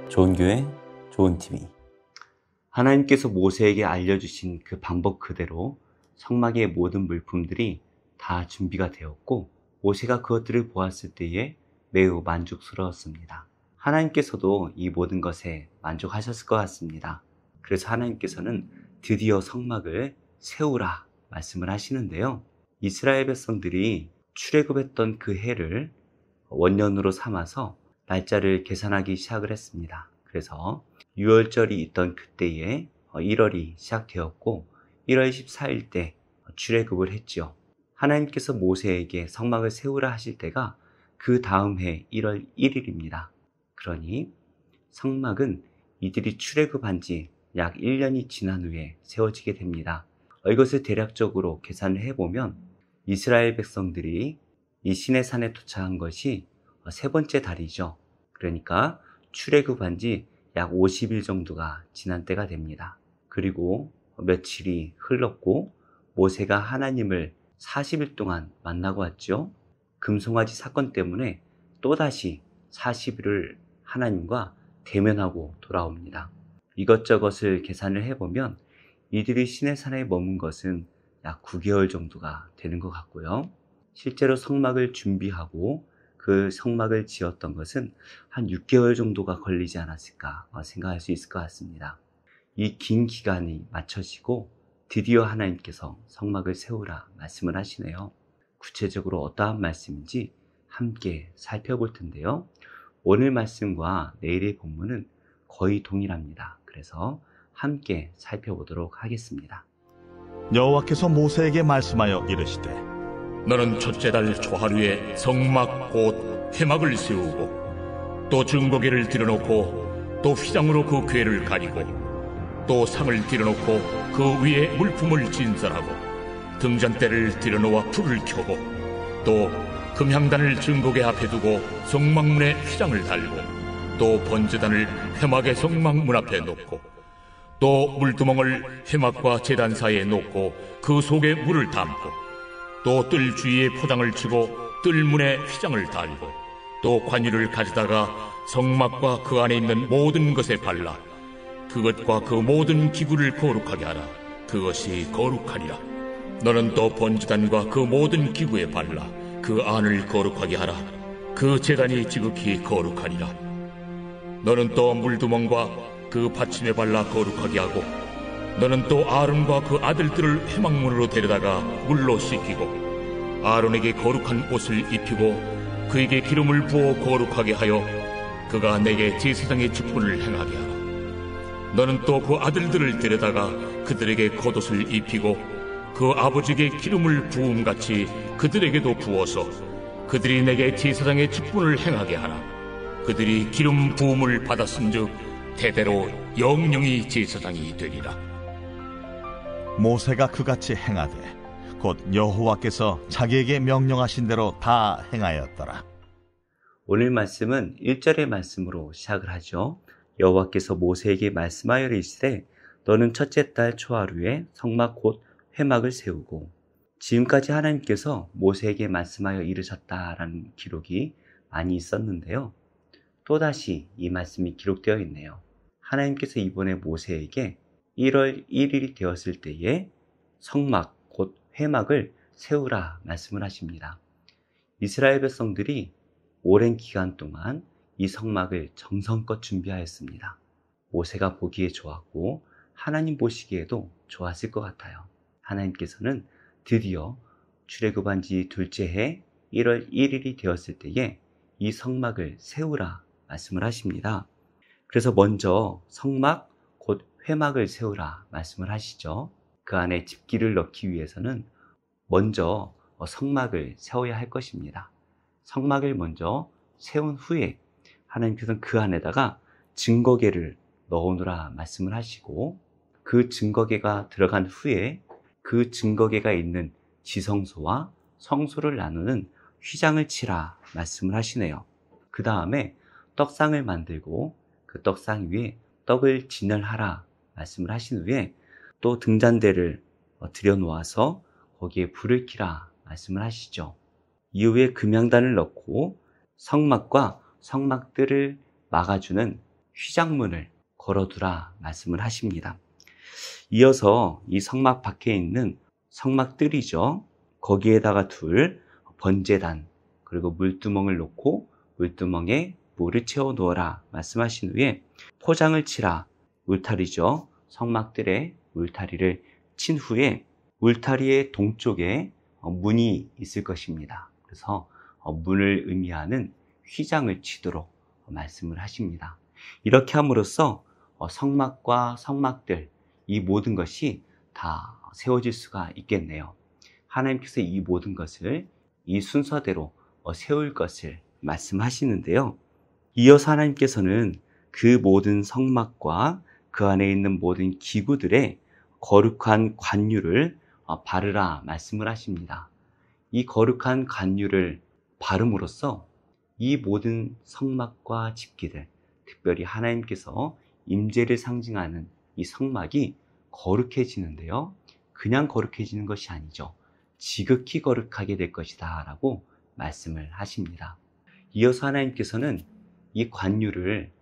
좋은 교회, 좋은 TV. 하나님께서 모세에게 알려주신 그 방법 그대로 성막의 모든 물품들이 다 준비가 되었고, 모세가 그것들을 보았을 때에 매우 만족스러웠습니다. 하나님께서도 이 모든 것에 만족하셨을 것 같습니다. 그래서 하나님께서는 드디어 성막을 세우라 말씀을 하시는데요. 이스라엘 백성들이 출애굽했던 그 해를 원년으로 삼아서 날짜를 계산하기 시작을 했습니다. 그래서 유월절이 있던 그때에 1월이 시작되었고 1월 14일 때 출애굽을 했지요. 하나님께서 모세에게 성막을 세우라 하실 때가 그 다음 해 1월 1일입니다. 그러니 성막은 이들이 출애굽한 지 약 1년이 지난 후에 세워지게 됩니다. 이것을 대략적으로 계산을 해보면 이스라엘 백성들이 이 시내산에 도착한 것이 세 번째 달이죠. 그러니까 출애굽한 지 약 50일 정도가 지난 때가 됩니다. 그리고 며칠이 흘렀고 모세가 하나님을 40일 동안 만나고 왔죠. 금송아지 사건 때문에 또다시 40일을 하나님과 대면하고 돌아옵니다. 이것저것을 계산을 해보면 이들이 시내산에 머문 것은 약 9개월 정도가 되는 것 같고요. 실제로 성막을 준비하고 그 성막을 지었던 것은 한 6개월 정도가 걸리지 않았을까 생각할 수 있을 것 같습니다. 이 긴 기간이 맞춰지고 드디어 하나님께서 성막을 세우라 말씀을 하시네요. 구체적으로 어떠한 말씀인지 함께 살펴볼 텐데요. 오늘 말씀과 내일의 본문은 거의 동일합니다. 그래서 함께 살펴보도록 하겠습니다. 여호와께서 모세에게 말씀하여 이르시되 너는 첫째 달 초하루에 성막 곧 회막을 세우고 또 증거궤를 들여놓고 또 휘장으로 그 궤를 가리고 또 상을 들여놓고 그 위에 물품을 진설하고 등잔대를 들여놓아 불을 켜고 또 금향단을 증거궤 앞에 두고 성막문에 휘장을 달고 또 번제단을 회막의 성막문 앞에 놓고 또 물두멍을 회막과 제단 사이에 놓고 그 속에 물을 담고 또 뜰 주위에 포장을 치고 뜰문에 휘장을 달고 또 관유를 가져다가 성막과 그 안에 있는 모든 것에 발라 그것과 그 모든 기구를 거룩하게 하라. 그것이 거룩하리라. 너는 또 번제단과 그 모든 기구에 발라 그 안을 거룩하게 하라. 그 제단이 지극히 거룩하리라. 너는 또 물두멍과 그 받침에 발라 거룩하게 하고 너는 또 아론과 그 아들들을 회막문으로 데려다가 물로 씻기고 아론에게 거룩한 옷을 입히고 그에게 기름을 부어 거룩하게 하여 그가 내게 제사장의 직분을 행하게 하라. 너는 또 그 아들들을 데려다가 그들에게 겉옷을 입히고 그 아버지에게 기름을 부음같이 그들에게도 부어서 그들이 내게 제사장의 직분을 행하게 하라. 그들이 기름 부음을 받았은즉 대대로 영영이 제사장이 되리라. 모세가 그같이 행하되 곧 여호와께서 자기에게 명령하신 대로 다 행하였더라. 오늘 말씀은 1절의 말씀으로 시작을 하죠. 여호와께서 모세에게 말씀하여 이르시되 너는 첫째 달 초하루에 성막 곧 회막을 세우고, 지금까지 하나님께서 모세에게 말씀하여 이르셨다라는 기록이 많이 있었는데요. 또다시 이 말씀이 기록되어 있네요. 하나님께서 이번에 모세에게 1월 1일이 되었을 때에 성막 곧 회막을 세우라 말씀을 하십니다. 이스라엘 백성들이 오랜 기간 동안 이 성막을 정성껏 준비하였습니다. 모세가 보기에 좋았고 하나님 보시기에도 좋았을 것 같아요. 하나님께서는 드디어 출애굽한 지 둘째 해 1월 1일이 되었을 때에 이 성막을 세우라 말씀을 하십니다. 그래서 먼저 성막 곧 회막을 세우라 말씀을 하시죠. 그 안에 집기를 넣기 위해서는 먼저 성막을 세워야 할 것입니다. 성막을 먼저 세운 후에 하나님께서는 그 안에다가 증거궤를 넣어놓으라 말씀을 하시고, 그 증거궤가 들어간 후에 그 증거궤가 있는 지성소와 성소를 나누는 휘장을 치라 말씀을 하시네요. 그 다음에 떡상을 만들고 그 떡상 위에 떡을 진열하라 말씀을 하신 후에 또 등잔대를 들여놓아서 거기에 불을 켜라 말씀을 하시죠. 이후에 금향단을 넣고 성막과 성막들을 막아주는 휘장문을 걸어두라 말씀을 하십니다. 이어서 이 성막 밖에 있는 성막들이죠. 거기에다가 둘 번제단 그리고 물두멍을 놓고 물두멍에 물을 채워 놓으라 말씀하신 후에 포장을 치라 울타리죠. 성막들의 울타리를 친 후에 울타리의 동쪽에 문이 있을 것입니다. 그래서 문을 의미하는 휘장을 치도록 말씀을 하십니다. 이렇게 함으로써 성막과 성막들 이 모든 것이 다 세워질 수가 있겠네요. 하나님께서 이 모든 것을 이 순서대로 세울 것을 말씀하시는데요. 이어서 하나님께서는 그 모든 성막과 그 안에 있는 모든 기구들의 거룩한 관유를 바르라 말씀을 하십니다. 이 거룩한 관유를 바름으로써 이 모든 성막과 집기들, 특별히 하나님께서 임재를 상징하는 이 성막이 거룩해지는데요. 그냥 거룩해지는 것이 아니죠. 지극히 거룩하게 될 것이다 라고 말씀을 하십니다. 이어서 하나님께서는 이 관유를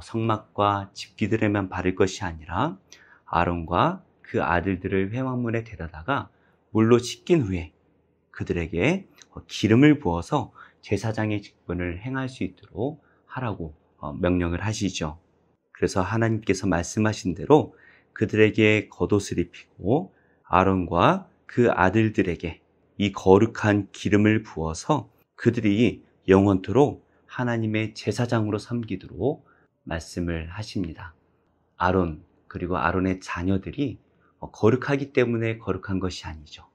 성막과 집기들에만 바를 것이 아니라 아론과 그 아들들을 회막문에 데려다가 물로 씻긴 후에 그들에게 기름을 부어서 제사장의 직분을 행할 수 있도록 하라고 명령을 하시죠. 그래서 하나님께서 말씀하신 대로 그들에게 겉옷을 입히고 아론과 그 아들들에게 이 거룩한 기름을 부어서 그들이 영원토록 하나님의 제사장으로 섬기도록 말씀을 하십니다. 아론 그리고 아론의 자녀들이 거룩하기 때문에 거룩한 것이 아니죠.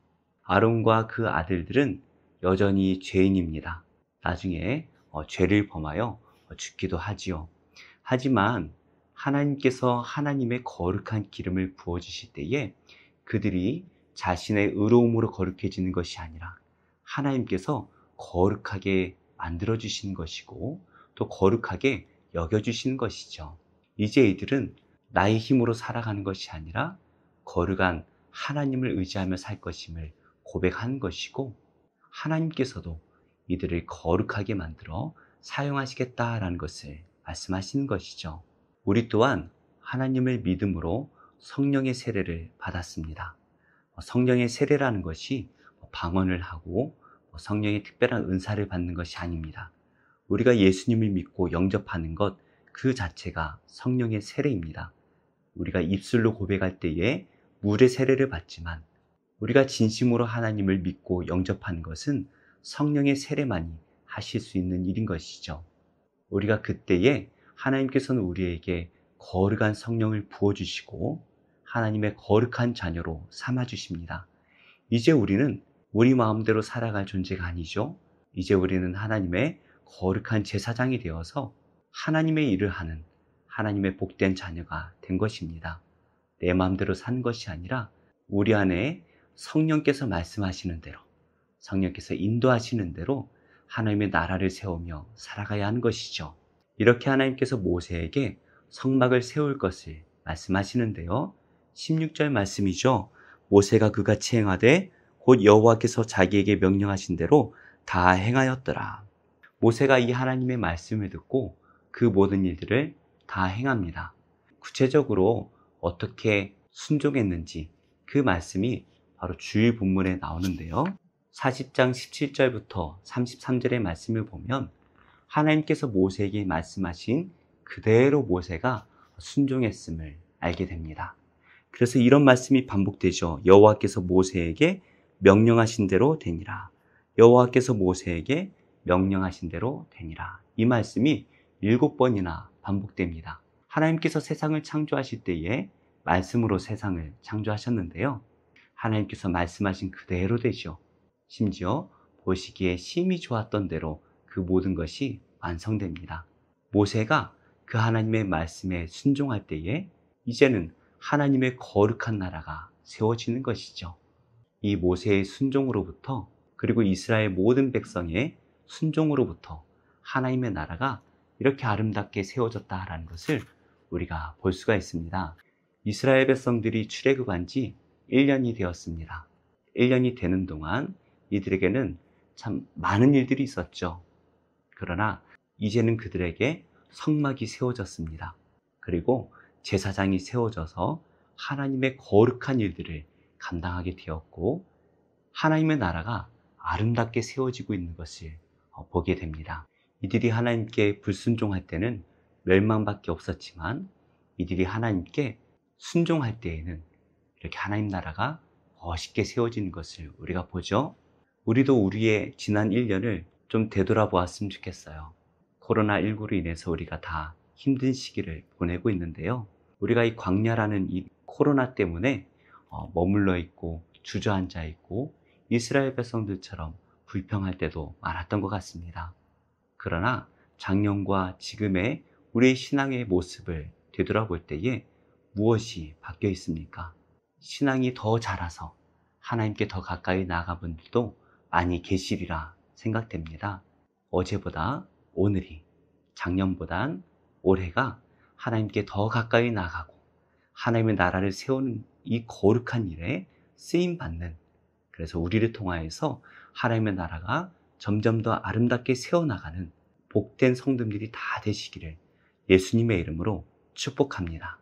아론과 그 아들들은 여전히 죄인입니다. 나중에 죄를 범하여 죽기도 하지요. 하지만 하나님께서 하나님의 거룩한 기름을 부어주실 때에 그들이 자신의 의로움으로 거룩해지는 것이 아니라 하나님께서 거룩하게 만들어주신 것이고 또 거룩하게 여겨주신 것이죠. 이제 이들은 나의 힘으로 살아가는 것이 아니라 거룩한 하나님을 의지하며 살 것임을 고백하는 것이고 하나님께서도 이들을 거룩하게 만들어 사용하시겠다라는 것을 말씀하시는 것이죠. 우리 또한 하나님을 믿음으로 성령의 세례를 받았습니다. 성령의 세례라는 것이 방언을 하고 성령의 특별한 은사를 받는 것이 아닙니다. 우리가 예수님을 믿고 영접하는 것 그 자체가 성령의 세례입니다. 우리가 입술로 고백할 때에 물의 세례를 받지만 우리가 진심으로 하나님을 믿고 영접하는 것은 성령의 세례만이 하실 수 있는 일인 것이죠. 우리가 그때에 하나님께서는 우리에게 거룩한 성령을 부어주시고 하나님의 거룩한 자녀로 삼아주십니다. 이제 우리는 우리 마음대로 살아갈 존재가 아니죠. 이제 우리는 하나님의 거룩한 제사장이 되어서 하나님의 일을 하는 하나님의 복된 자녀가 된 것입니다. 내 마음대로 산 것이 아니라 우리 안에 성령께서 말씀하시는 대로 성령께서 인도하시는 대로 하나님의 나라를 세우며 살아가야 하는 것이죠. 이렇게 하나님께서 모세에게 성막을 세울 것을 말씀하시는데요. 16절 말씀이죠. 모세가 그같이 행하되 곧 여호와께서 자기에게 명령하신 대로 다 행하였더라. 모세가 이 하나님의 말씀을 듣고 그 모든 일들을 다 행합니다. 구체적으로 어떻게 순종했는지 그 말씀이 바로 주일 본문에 나오는데요. 40장 17절부터 33절의 말씀을 보면 하나님께서 모세에게 말씀하신 그대로 모세가 순종했음을 알게 됩니다. 그래서 이런 말씀이 반복되죠. 여호와께서 모세에게 명령하신 대로 되니라. 여호와께서 모세에게 명령하신 대로 되니라. 이 말씀이 7번이나 반복됩니다. 하나님께서 세상을 창조하실 때에 말씀으로 세상을 창조하셨는데요. 하나님께서 말씀하신 그대로 되죠. 심지어 보시기에 심히 좋았던 대로 그 모든 것이 완성됩니다. 모세가 그 하나님의 말씀에 순종할 때에 이제는 하나님의 거룩한 나라가 세워지는 것이죠. 이 모세의 순종으로부터 그리고 이스라엘 모든 백성의 순종으로부터 하나님의 나라가 이렇게 아름답게 세워졌다라는 것을 우리가 볼 수가 있습니다. 이스라엘 백성들이 출애굽한 지 1년이 되었습니다. 1년이 되는 동안 이들에게는 참 많은 일들이 있었죠. 그러나 이제는 그들에게 성막이 세워졌습니다. 그리고 제사장이 세워져서 하나님의 거룩한 일들을 감당하게 되었고, 하나님의 나라가 아름답게 세워지고 있는 것을 보게 됩니다. 이들이 하나님께 불순종할 때는 멸망밖에 없었지만, 이들이 하나님께 순종할 때에는 이렇게 하나님 나라가 멋있게 세워지는 것을 우리가 보죠. 우리도 우리의 지난 1년을 좀 되돌아보았으면 좋겠어요. 코로나19로 인해서 우리가 다 힘든 시기를 보내고 있는데요. 우리가 이 광야라는 이 코로나 때문에 머물러 있고 주저앉아 있고 이스라엘 백성들처럼 불평할 때도 많았던 것 같습니다. 그러나 작년과 지금의 우리의 신앙의 모습을 되돌아볼 때에 무엇이 바뀌어 있습니까? 신앙이 더 자라서 하나님께 더 가까이 나아간 분들도 많이 계시리라 생각됩니다. 어제보다 오늘이, 작년보단 올해가 하나님께 더 가까이 나아가고 하나님의 나라를 세우는 이 거룩한 일에 쓰임받는, 그래서 우리를 통하여서 하나님의 나라가 점점 더 아름답게 세워나가는 복된 성도들이 다 되시기를 예수님의 이름으로 축복합니다.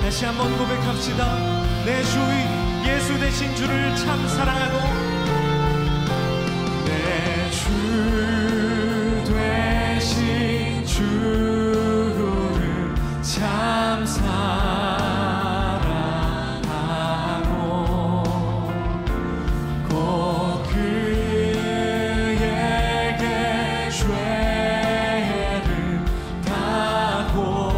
다시 한번 고백합시다. 내 주 예수 되신 주를 참 사랑하고, 내 주 되신 주를 참 사랑하고, 곧 그에게 죄를 다고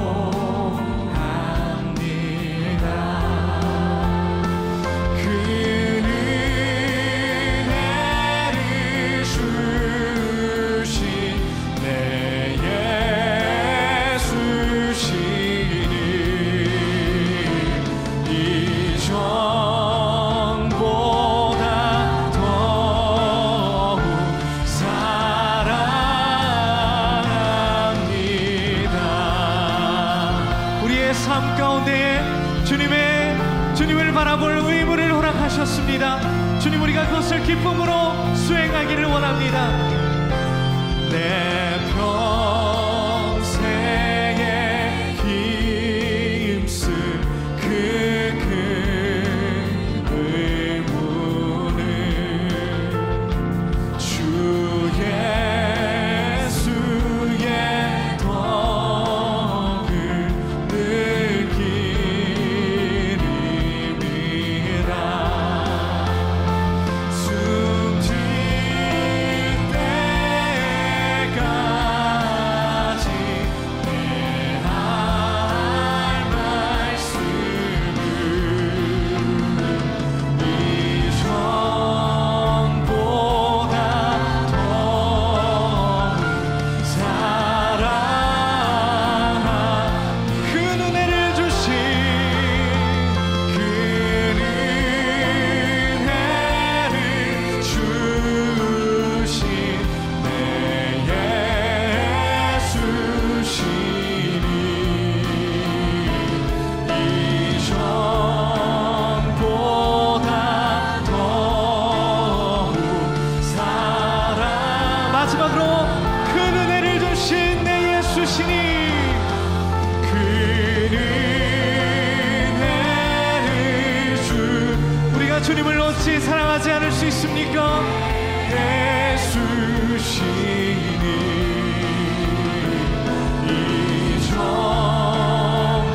삶 가운데에 주님을 바라볼 의무를 허락하셨습니다. 주님, 우리가 그것을 기쁨으로 수행하기를 원합니다. 내 평생에 힘쓸 그 큰 의무는 주 예수의 덕을 느끼림이라. 숨질 때까지 내 할 말씀을 이전보다 더욱 사랑하 그 은혜를 주신 그 은혜를 주신 내 예수시니 이전보다 더욱 사랑. 마지막으로 그 은혜를 주신 내 예수시니 그 은혜를 주. 우리가 주님을 어찌 사랑하지 않을 수 있습니까? 예수시니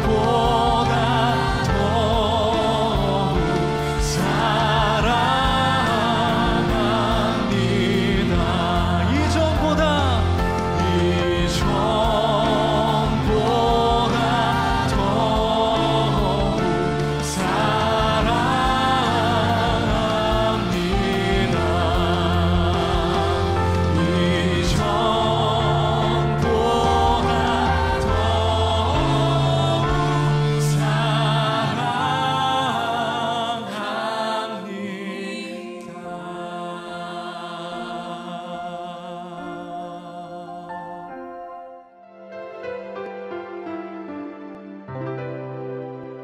이전보다 더욱 사랑합니다. 이전보다 더욱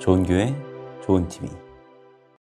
좋은 교회, 좋은 TV.